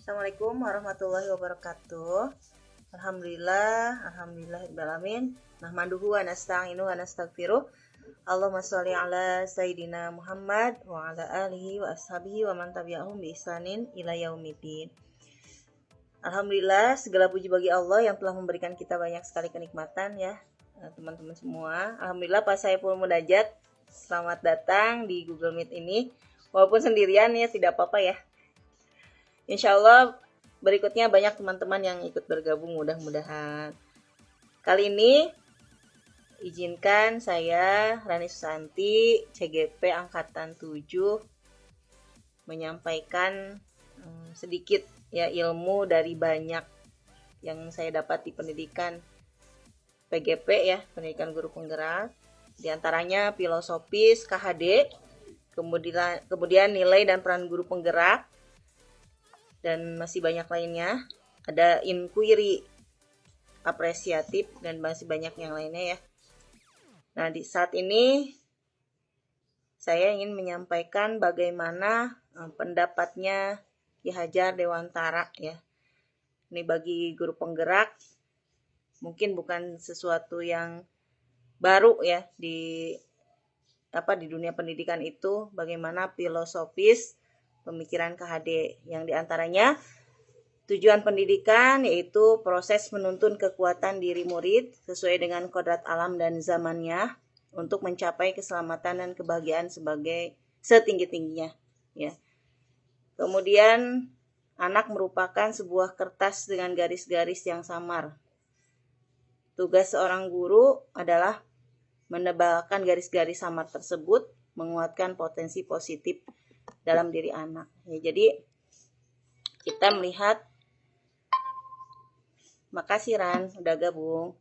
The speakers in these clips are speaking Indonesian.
Assalamualaikum warahmatullahi wabarakatuh. Alhamdulillahirrahmanirrahim. Nahmaduhu wa nasta'inu wa nastaghfiruh. Allahumma sholli ala Sayyidina Muhammad wa ala alihi wa ashabihi wa man tabi'ahum bi ihsanin ila yaumiddin. Alhamdulillah, segala puji bagi Allah yang telah memberikan kita banyak sekali kenikmatan ya, teman-teman semua. Alhamdulillah, Pak Saiful Mudajat, selamat datang di Google Meet ini. Walaupun sendirian ya, tidak apa-apa ya. Insya Allah berikutnya banyak teman-teman yang ikut bergabung mudah-mudahan. Kali ini izinkan saya Rani Susanti CGP Angkatan 7 menyampaikan sedikit ya ilmu dari banyak yang saya dapat di pendidikan PGP ya, pendidikan guru penggerak. Di antaranya filosofis KHD, kemudian nilai dan peran guru penggerak, dan masih banyak lainnya. Ada inquiry apresiatif dan masih banyak yang lainnya ya. Nah, di saat ini saya ingin menyampaikan bagaimana pendapatnya Ki Hajar Dewantara ya. Ini bagi guru penggerak mungkin bukan sesuatu yang baru ya di dunia pendidikan itu, bagaimana filosofis pemikiran KHD yang diantaranya tujuan pendidikan yaitu proses menuntun kekuatan diri murid sesuai dengan kodrat alam dan zamannya untuk mencapai keselamatan dan kebahagiaan sebagai setinggi-tingginya ya. Kemudian anak merupakan sebuah kertas dengan garis-garis yang samar. Tugas seorang guru adalah menebalkan garis-garis samar tersebut, menguatkan potensi positif dalam diri anak. Ya, jadi kita melihat, makasih Ran udah gabung.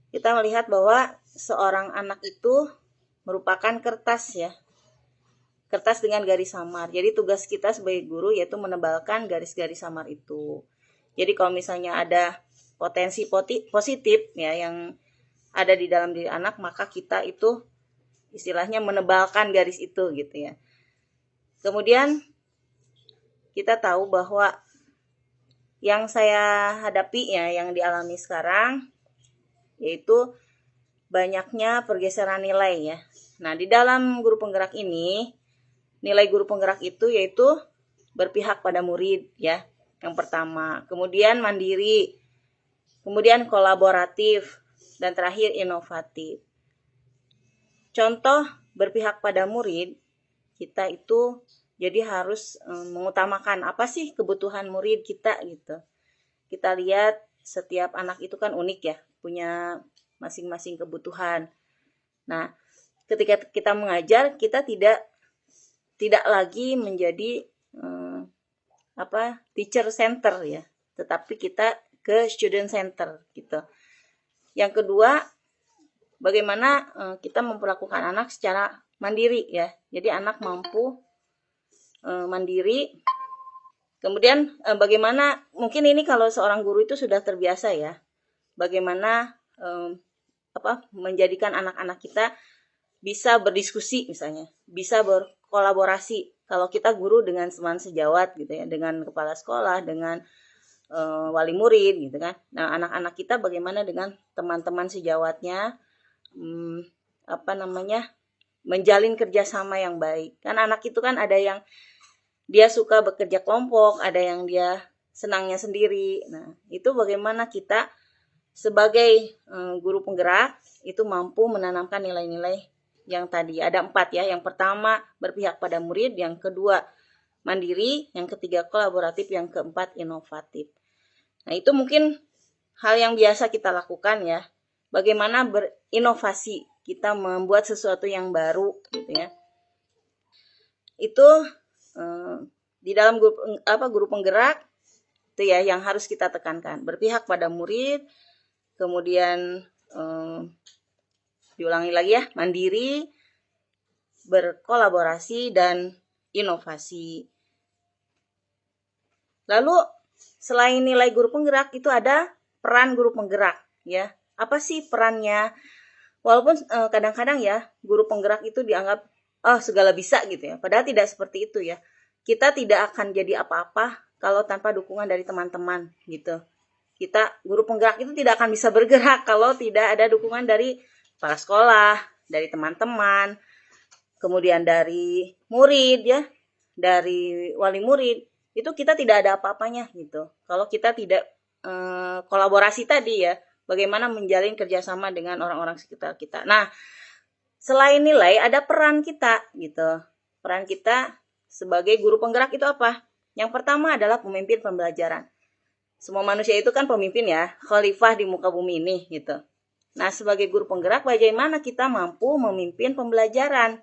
Kita melihat bahwa seorang anak itu merupakan kertas ya. Kertas dengan garis samar. Jadi tugas kita sebagai guru yaitu menebalkan garis-garis samar itu. Jadi kalau misalnya ada potensi positif ya yang ada di dalam diri anak, maka kita itu istilahnya menebalkan garis itu gitu ya. Kemudian kita tahu bahwa yang saya hadapi ya, yang dialami sekarang yaitu banyaknya pergeseran nilai ya. Nah, di dalam guru penggerak ini, nilai guru penggerak itu yaitu berpihak pada murid ya, yang pertama. Kemudian mandiri, kemudian kolaboratif, dan terakhir inovatif. Contoh berpihak pada murid, kita itu jadi harus mengutamakan apa sih kebutuhan murid kita gitu. Kita lihat setiap anak itu kan unik ya, punya masing-masing kebutuhan. Nah, ketika kita mengajar, kita tidak lagi menjadi teacher center ya, tetapi kita ke student center gitu. Yang kedua, bagaimana kita memperlakukan anak secara mandiri ya. Jadi anak mampu mandiri. Kemudian bagaimana, mungkin ini kalau seorang guru itu sudah terbiasa ya, bagaimana menjadikan anak-anak kita bisa berdiskusi misalnya, bisa berkolaborasi. Kalau kita guru dengan teman sejawat gitu ya, dengan kepala sekolah, dengan wali murid gitu kan. Nah, anak-anak kita bagaimana dengan teman-teman sejawatnya, menjalin kerjasama yang baik. Kan anak itu kan ada yang dia suka bekerja kelompok, ada yang dia senangnya sendiri. Nah, itu bagaimana kita sebagai guru penggerak itu mampu menanamkan nilai-nilai yang tadi. Ada 4 ya. Yang pertama berpihak pada murid, yang kedua mandiri, yang ketiga kolaboratif, yang keempat inovatif. Nah, itu mungkin hal yang biasa kita lakukan ya. Bagaimana berinovasi, kita membuat sesuatu yang baru gitu ya. Itu di dalam guru penggerak itu ya yang harus kita tekankan. Berpihak pada murid, kemudian diulangi lagi ya, mandiri, berkolaborasi, dan inovasi. Lalu selain nilai guru penggerak itu ada peran guru penggerak ya. Apa sih perannya? Walaupun kadang-kadang ya guru penggerak itu dianggap segala bisa gitu ya. Padahal tidak seperti itu ya. Kita tidak akan jadi apa-apa kalau tanpa dukungan dari teman-teman gitu. Guru penggerak itu tidak akan bisa bergerak kalau tidak ada dukungan dari kepala sekolah, dari teman-teman, kemudian dari murid ya, dari wali murid. Itu kita tidak ada apa-apanya gitu. Kalau kita tidak kolaborasi tadi ya, bagaimana menjalin kerjasama dengan orang-orang sekitar kita. Nah, selain nilai ada peran kita gitu. Peran kita sebagai guru penggerak itu apa? Yang pertama adalah pemimpin pembelajaran. Semua manusia itu kan pemimpin ya, khalifah di muka bumi ini gitu. Nah, sebagai guru penggerak bagaimana kita mampu memimpin pembelajaran?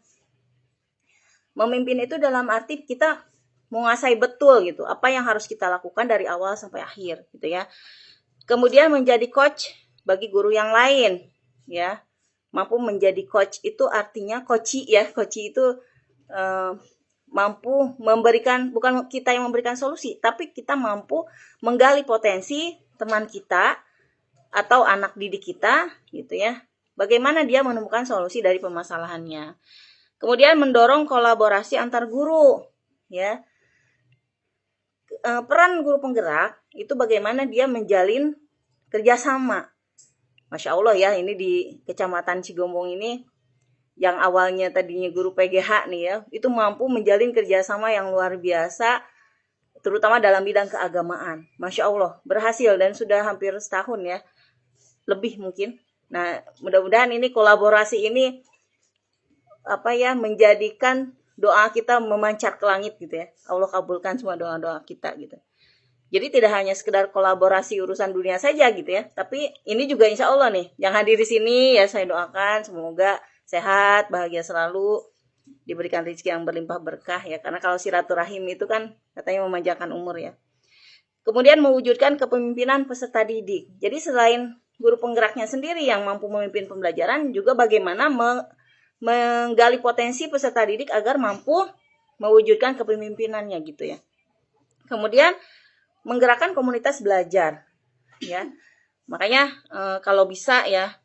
Memimpin itu dalam arti kita menguasai betul gitu apa yang harus kita lakukan dari awal sampai akhir gitu ya. Kemudian menjadi coach bagi guru yang lain ya. Mampu menjadi coach itu artinya coachi ya. Coachi itu mampu memberikan, bukan kita yang memberikan solusi, tapi kita mampu menggali potensi teman kita atau anak didik kita gitu ya. Bagaimana dia menemukan solusi dari permasalahannya. Kemudian mendorong kolaborasi antar guru ya. Peran guru penggerak itu bagaimana dia menjalin kerjasama. Masya Allah ya, ini di Kecamatan Cigombong ini yang awalnya tadinya guru PGH nih ya, itu mampu menjalin kerjasama yang luar biasa, terutama dalam bidang keagamaan. Masya Allah, berhasil dan sudah hampir setahun ya, lebih mungkin. Nah, mudah-mudahan ini kolaborasi ini menjadikan doa kita memancar ke langit gitu ya. Allah kabulkan semua doa-doa kita gitu. Jadi tidak hanya sekedar kolaborasi urusan dunia saja gitu ya, tapi ini juga insya Allah nih, yang hadir di sini ya saya doakan semoga sehat, bahagia selalu, diberikan rezeki yang berlimpah berkah ya. Karena kalau silaturahim itu kan katanya memanjangkan umur ya. Kemudian mewujudkan kepemimpinan peserta didik. Jadi selain guru penggeraknya sendiri yang mampu memimpin pembelajaran, juga bagaimana menggali potensi peserta didik agar mampu mewujudkan kepemimpinannya gitu ya. Kemudian menggerakkan komunitas belajar ya. Makanya kalau bisa ya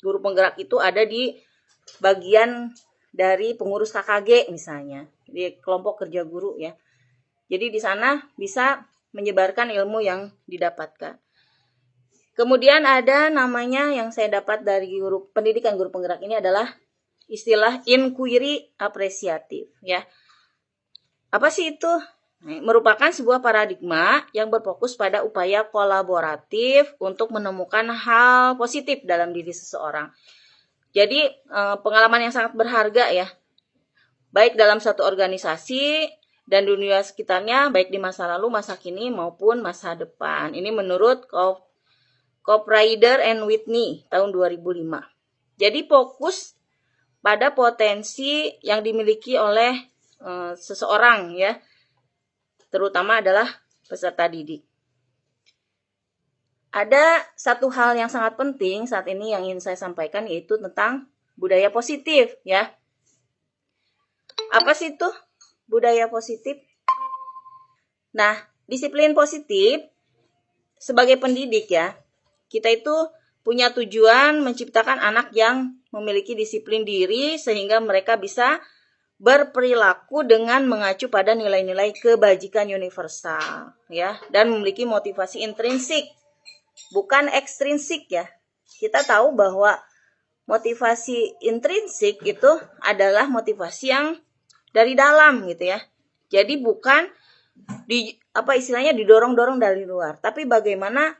guru penggerak itu ada di bagian dari pengurus KKG misalnya, di kelompok kerja guru ya. Jadi di sana bisa menyebarkan ilmu yang didapatkan. Kemudian ada namanya yang saya dapat dari pendidikan guru penggerak ini adalah istilah inquiry apresiatif ya. Apa sih itu? Merupakan sebuah paradigma yang berfokus pada upaya kolaboratif untuk menemukan hal positif dalam diri seseorang. Jadi pengalaman yang sangat berharga ya, baik dalam satu organisasi dan dunia sekitarnya, baik di masa lalu, masa kini maupun masa depan. Ini menurut Ryder and Whitney tahun 2005. Jadi fokus pada potensi yang dimiliki oleh seseorang ya, terutama adalah peserta didik. Ada satu hal yang sangat penting saat ini yang ingin saya sampaikan, yaitu tentang budaya positif ya. Apa sih itu budaya positif? Nah, disiplin positif sebagai pendidik ya, kita itu punya tujuan menciptakan anak yang memiliki disiplin diri sehingga mereka bisa berperilaku dengan mengacu pada nilai-nilai kebajikan universal ya, dan memiliki motivasi intrinsik bukan ekstrinsik ya. Kita tahu bahwa motivasi intrinsik itu adalah motivasi yang dari dalam gitu ya. Jadi bukan didorong-dorong dari luar, tapi bagaimana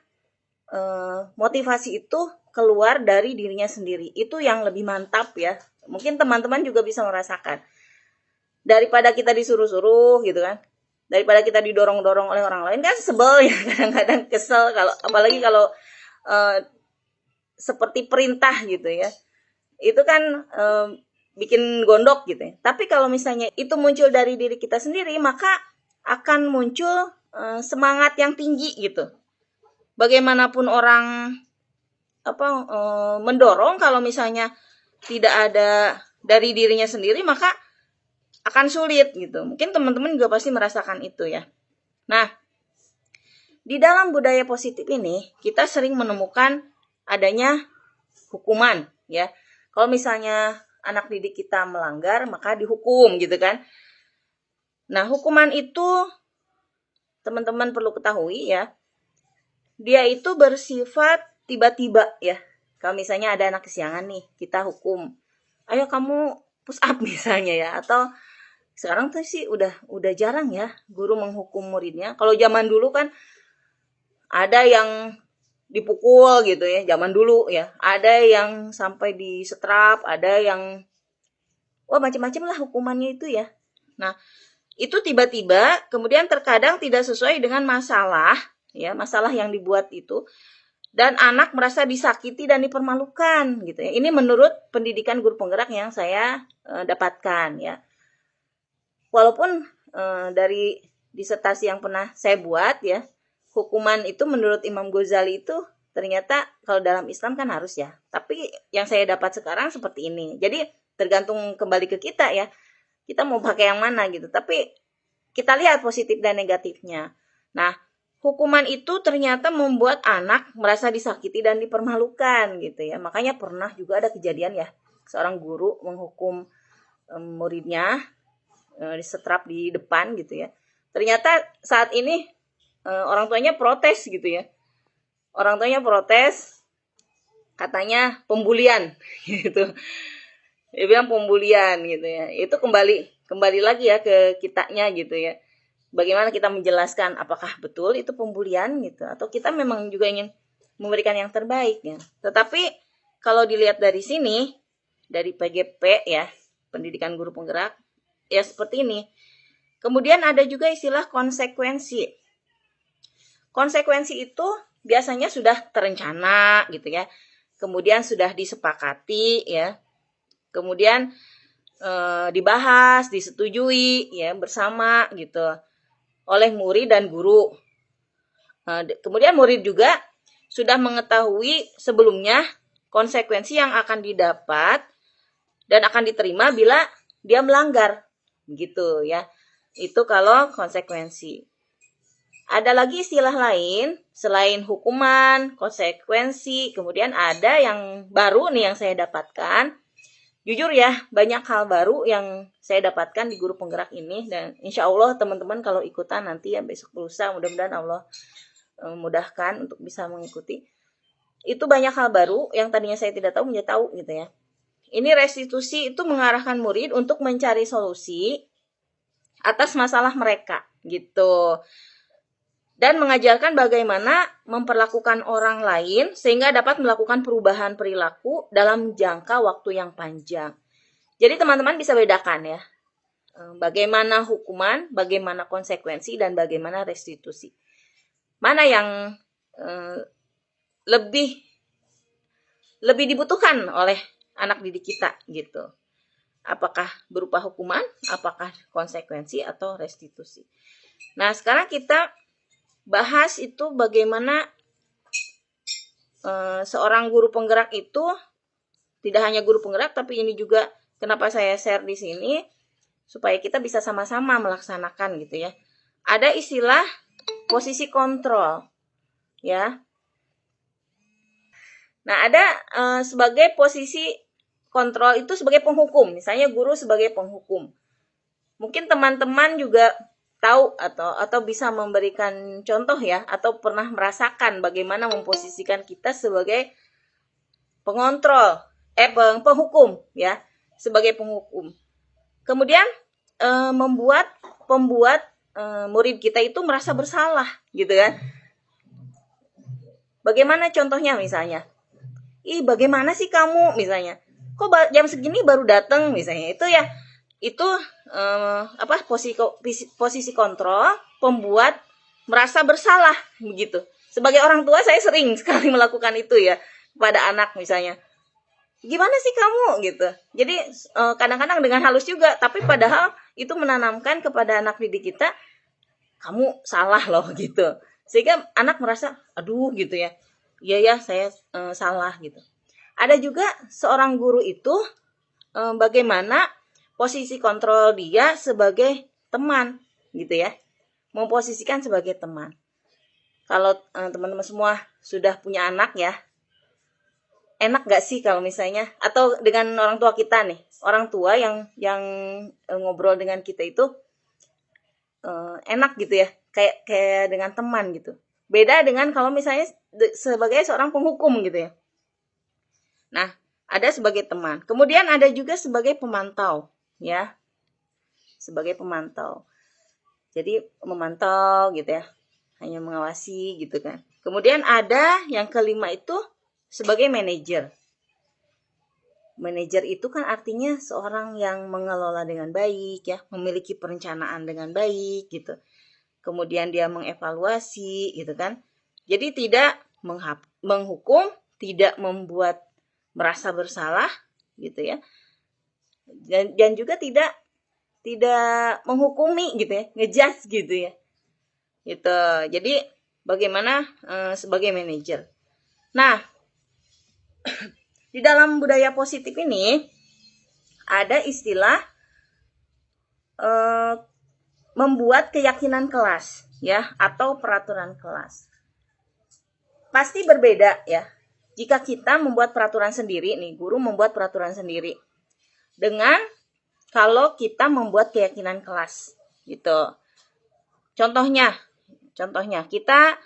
motivasi itu keluar dari dirinya sendiri. Itu yang lebih mantap ya. Mungkin teman-teman juga bisa merasakan. daripada kita disuruh-suruh gitu kan, daripada kita didorong-dorong oleh orang lain, kan sebel ya, kadang-kadang kesel kalau apalagi kalau seperti perintah gitu ya, itu kan bikin gondok gitu ya. Tapi kalau misalnya itu muncul dari diri kita sendiri, maka akan muncul semangat yang tinggi gitu. Bagaimanapun orang mendorong, kalau misalnya tidak ada dari dirinya sendiri, maka akan sulit gitu. Mungkin teman-teman juga pasti merasakan itu ya. Nah, di dalam budaya positif ini kita sering menemukan adanya hukuman ya. Kalau misalnya anak didik kita melanggar, maka dihukum gitu kan. Nah, hukuman itu teman-teman perlu ketahui ya, dia itu bersifat tiba-tiba ya. Kalau misalnya ada anak kesiangan nih, kita hukum, ayo kamu push up misalnya ya. Atau sekarang tuh sih udah jarang ya guru menghukum muridnya. Kalau zaman dulu kan ada yang dipukul gitu ya, zaman dulu ya. Ada yang sampai disetrap, ada yang macam-macam lah hukumannya itu ya. Nah, itu tiba-tiba, kemudian terkadang tidak sesuai dengan masalah ya, masalah yang dibuat itu, dan anak merasa disakiti dan dipermalukan gitu ya. Ini menurut pendidikan guru penggerak yang saya dapatkan ya. Walaupun dari disertasi yang pernah saya buat ya, hukuman itu menurut Imam Ghazali itu ternyata kalau dalam Islam kan harus ya. Tapi yang saya dapat sekarang seperti ini. Jadi tergantung kembali ke kita ya. Kita mau pakai yang mana gitu. Tapi kita lihat positif dan negatifnya. Nah, hukuman itu ternyata membuat anak merasa disakiti dan dipermalukan gitu ya. Makanya pernah juga ada kejadian ya, seorang guru menghukum muridnya, disetrap di depan gitu ya. Ternyata saat ini orang tuanya protes gitu ya. Orang tuanya protes, katanya pembulian gitu. Dia bilang pembulian gitu ya. Itu kembali lagi ya ke kitanya gitu ya. Bagaimana kita menjelaskan apakah betul itu pembulian gitu, atau kita memang juga ingin memberikan yang terbaik ya. Tetapi kalau dilihat dari sini, dari PGP ya, pendidikan guru penggerak, ya seperti ini. Kemudian ada juga istilah konsekuensi. Konsekuensi itu biasanya sudah terencana gitu ya. Kemudian sudah disepakati ya. Kemudian dibahas, disetujui ya bersama gitu oleh murid dan guru. Kemudian murid juga sudah mengetahui sebelumnya konsekuensi yang akan didapat dan akan diterima bila dia melanggar. Gitu ya. Itu kalau konsekuensi. Ada lagi istilah lain selain hukuman, konsekuensi, kemudian ada yang baru nih yang saya dapatkan. Jujur ya, banyak hal baru yang saya dapatkan di guru penggerak ini, dan insya Allah teman-teman kalau ikutan nanti ya besok lusa, mudah-mudahan Allah mudahkan untuk bisa mengikuti. Itu banyak hal baru yang tadinya saya tidak tahu menjadi tahu gitu ya. Ini restitusi itu mengarahkan murid untuk mencari solusi atas masalah mereka gitu. Dan mengajarkan bagaimana memperlakukan orang lain sehingga dapat melakukan perubahan perilaku dalam jangka waktu yang panjang. Jadi teman-teman bisa bedakan ya, bagaimana hukuman, bagaimana konsekuensi, dan bagaimana restitusi. Mana yang lebih dibutuhkan oleh anak didik kita gitu. Apakah berupa hukuman, apakah konsekuensi, atau restitusi. Nah, sekarang kita bahas itu bagaimana seorang guru penggerak itu tidak hanya guru penggerak, tapi ini juga kenapa saya share di sini supaya kita bisa sama-sama melaksanakan gitu ya. Ada istilah posisi kontrol ya. Nah, ada sebagai posisi kontrol itu sebagai penghukum. Misalnya guru sebagai penghukum. Mungkin teman-teman juga tahu atau bisa memberikan contoh ya, atau pernah merasakan bagaimana memposisikan kita sebagai pengontrol, penghukum ya, sebagai penghukum. Kemudian membuat murid kita itu merasa bersalah gitu kan. Bagaimana contohnya misalnya? Bagaimana sih kamu misalnya? Kok jam segini baru datang misalnya? Itu ya itu posisi kontrol pembuat merasa bersalah begitu. Sebagai orang tua saya sering sekali melakukan itu ya kepada anak misalnya. Gimana sih kamu gitu. Jadi kadang-kadang dengan halus juga, tapi padahal itu menanamkan kepada anak didik kita, kamu salah loh gitu. Sehingga anak merasa, aduh gitu ya. Iya ya saya salah gitu. Ada juga seorang guru itu bagaimana posisi kontrol dia sebagai teman gitu ya. Memposisikan sebagai teman. Kalau teman-teman semua sudah punya anak ya, enak gak sih kalau misalnya, atau dengan orang tua kita nih, orang tua yang ngobrol dengan kita itu enak gitu ya, kayak dengan teman gitu. Beda dengan kalau misalnya sebagai seorang penghukum gitu ya. Nah, ada sebagai teman. Kemudian ada juga sebagai pemantau ya. Sebagai pemantau. Jadi memantau gitu ya. Hanya mengawasi gitu kan. Kemudian ada yang kelima itu sebagai manajer. Manajer itu kan artinya seorang yang mengelola dengan baik ya, memiliki perencanaan dengan baik gitu. Kemudian dia mengevaluasi gitu kan. Jadi tidak menghukum, tidak membuat merasa bersalah gitu ya. Dan juga tidak menghukumi gitu ya, ngejudge gitu ya. Gitu. Jadi bagaimana sebagai manajer. Nah, di dalam budaya positif ini ada istilah membuat keyakinan kelas ya, atau peraturan kelas. Pasti berbeda ya. Jika kita membuat peraturan sendiri nih, guru membuat peraturan sendiri dengan kalau kita membuat keyakinan kelas gitu. Contohnya kita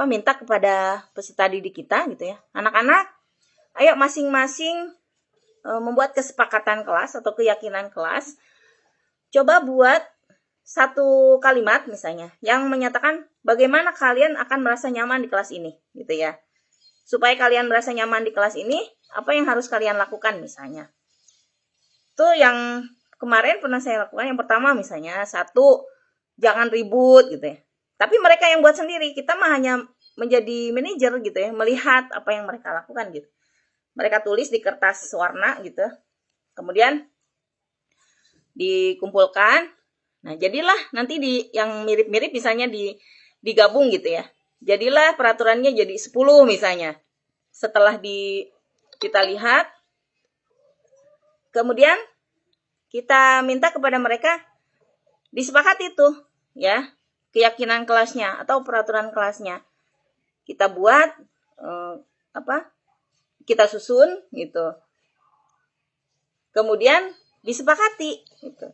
minta kepada peserta didik kita gitu ya. Anak-anak, ayo masing-masing membuat kesepakatan kelas atau keyakinan kelas. Coba buat satu kalimat misalnya yang menyatakan bagaimana kalian akan merasa nyaman di kelas ini gitu ya. Supaya kalian merasa nyaman di kelas ini, apa yang harus kalian lakukan misalnya. Itu yang kemarin pernah saya lakukan. Yang pertama misalnya, 1, jangan ribut gitu ya. Tapi mereka yang buat sendiri, kita mah hanya menjadi manajer gitu ya, melihat apa yang mereka lakukan gitu. Mereka tulis di kertas warna gitu. Kemudian dikumpulkan. Nah, jadilah nanti yang mirip-mirip misalnya digabung gitu ya. Jadilah peraturannya jadi 10 misalnya. Setelah kita lihat, kemudian kita minta kepada mereka disepakati itu ya, keyakinan kelasnya atau peraturan kelasnya. Kita buat kita susun gitu. Kemudian disepakati gitu.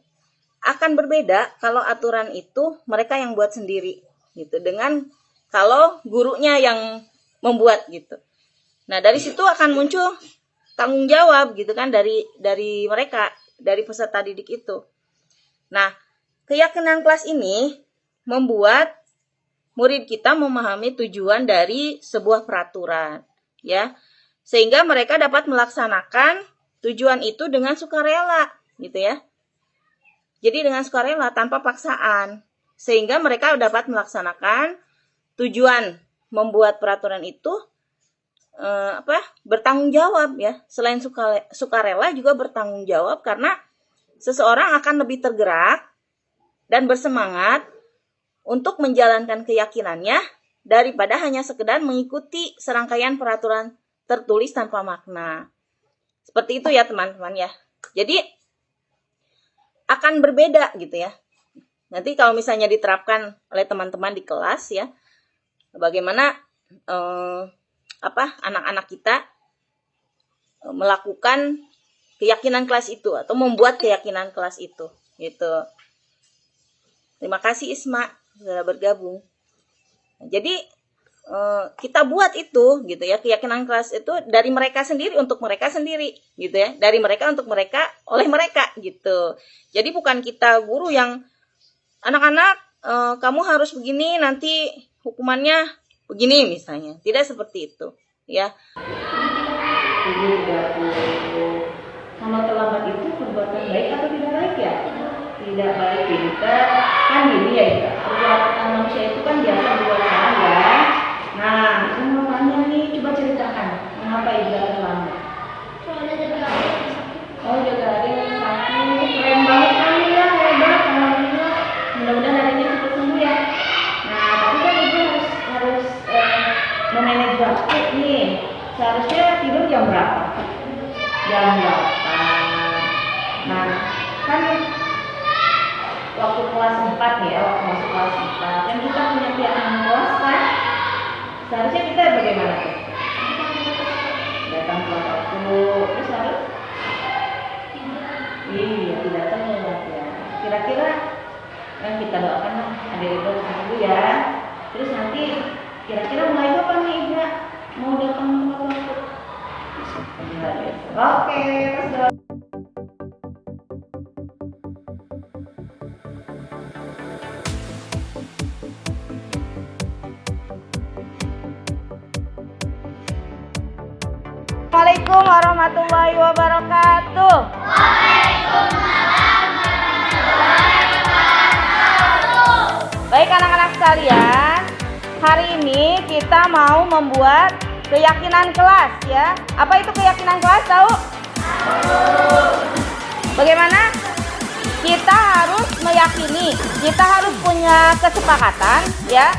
Akan berbeda kalau aturan itu mereka yang buat sendiri gitu, dengan kalau gurunya yang membuat gitu. Nah, dari situ akan muncul tanggung jawab gitu kan dari mereka, dari peserta didik itu. Nah, keyakinan kelas ini membuat murid kita memahami tujuan dari sebuah peraturan ya. Sehingga mereka dapat melaksanakan tujuan itu dengan sukarela gitu ya. Jadi dengan sukarela tanpa paksaan, sehingga mereka dapat melaksanakan tujuan membuat peraturan itu bertanggung jawab ya. Selain sukarela juga bertanggung jawab, karena seseorang akan lebih tergerak dan bersemangat untuk menjalankan keyakinannya daripada hanya sekedar mengikuti serangkaian peraturan tertulis tanpa makna. Seperti itu ya teman-teman ya. Jadi akan berbeda gitu ya. Nanti kalau misalnya diterapkan oleh teman-teman di kelas ya, bagaimana anak-anak kita melakukan keyakinan kelas itu atau membuat keyakinan kelas itu gitu. Terima kasih Isma sudah bergabung. Jadi kita buat itu gitu ya, keyakinan kelas itu dari mereka sendiri untuk mereka sendiri gitu ya, dari mereka untuk mereka, oleh mereka gitu. Jadi bukan kita guru yang anak-anak kamu harus begini, nanti hukumannya begini misalnya. Tidak seperti itu ya. Kalau terlambat itu perbuatan baik atau tidak baik ya? Tidak baik, pinter. Kan gini ya, Ika. Perbuatan manusia itu kan biasa dua salah ya. Nah, aku mau tanya nih, coba ceritakan. Mengapa Ika terlambat? Soalnya jaga lari Oh, jaga lari sakit. Keren banget kamu ya, hebat. Alhamdulillah. Mudah-mudahan harinya cepat sembuh ya. Nah, tapi kan Ibu harus memanage waktu nih. Seharusnya tidur jam berapa? Jam 8. Nah, kan waktu kelas 4 nih ya, waktu masuk kelas 4 kan kita punya kegiatan kelas kan? Seharusnya kita bagaimana tuh? Datang telat waktu, terus harus? Iya, tidak telat ya. Kira-kira yang kita doakan lah, ada itu dulu ya. Terus nanti kira-kira mulai kapan nih Ibu mau datang tepat waktu? Oke, terus doa. Assalamualaikum warahmatullahi wabarakatuh. Baik anak-anak sekalian, hari ini kita mau membuat keyakinan kelas ya. Apa itu keyakinan kelas, tahu? Bagaimana? Kita harus meyakini, kita harus punya kesepakatan ya.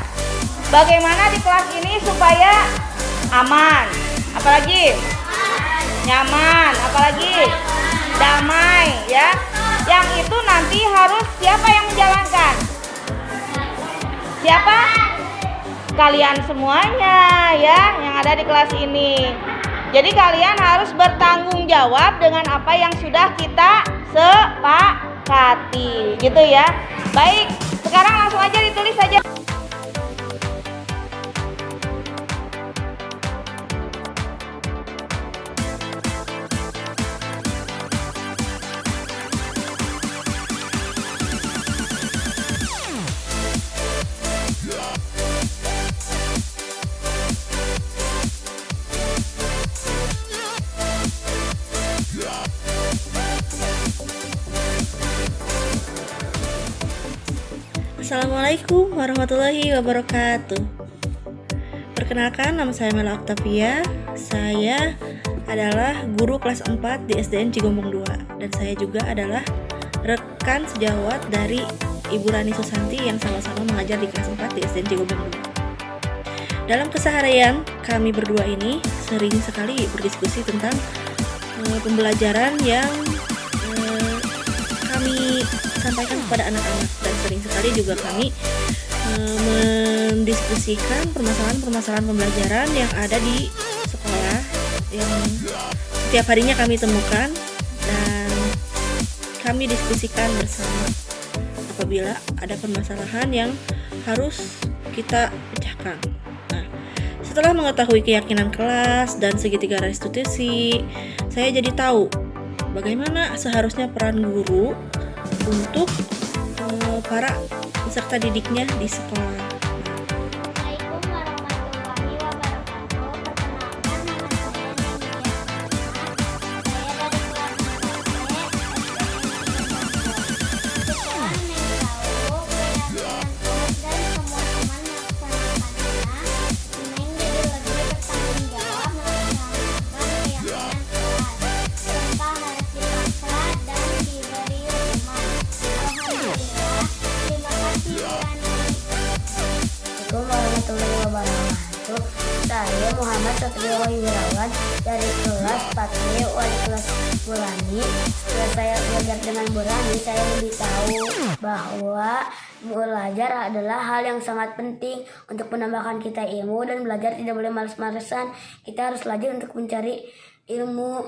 Bagaimana di kelas ini supaya aman, apalagi nyaman, apalagi damai ya. Yang itu nanti harus siapa yang menjalankan? Siapa? Kalian semuanya ya yang ada di kelas ini. Jadi kalian harus bertanggung jawab dengan apa yang sudah kita sepakati gitu ya. Baik, sekarang langsung aja ditulis saja. Assalamualaikum warahmatullahi wabarakatuh. Perkenalkan, nama saya Mela Octavia. Saya adalah guru kelas 4 di SDN Cigombong 2. Dan saya juga adalah rekan sejawat dari Ibu Rani Susanti yang sama-sama mengajar di kelas 4 di SDN Cigombong 2. Dalam keseharian kami berdua ini sering sekali berdiskusi tentang pembelajaran yang kami sampaikan kepada anak-anak, dan sering sekali juga kami mendiskusikan permasalahan-permasalahan pembelajaran yang ada di sekolah yang setiap harinya kami temukan dan kami diskusikan bersama apabila ada permasalahan yang harus kita pecahkan. Nah, setelah mengetahui keyakinan kelas dan segitiga restitusi, saya jadi tahu bagaimana seharusnya peran guru untuk para peserta didiknya di sekolah. Assalamualaikum warahmatullahi wabarakatuh. Perkenalkan, nama saya Neng dari kelas 4 SD. Setelah Neng tahu keyakinan kelas dan semua teman melaksanakannya, Neng jadi lebih bertanggung jawab melaksanakan keyakinan kelas tanpa harus dipaksa dan diberi hukuman. Alhamdulillah, terima kasih Rani. Assalamualaikum warahmatullahi wabarakatuh. Saya Muhammad Satrio Wirawan dari kelas 4B wali kelas Burani. Setelah saya belajar dengan Burani, saya lebih tahu bahwa belajar adalah hal yang sangat penting untuk menambahkan kita ilmu, dan belajar tidak boleh malas-malasan. Kita harus belajar untuk mencari ilmu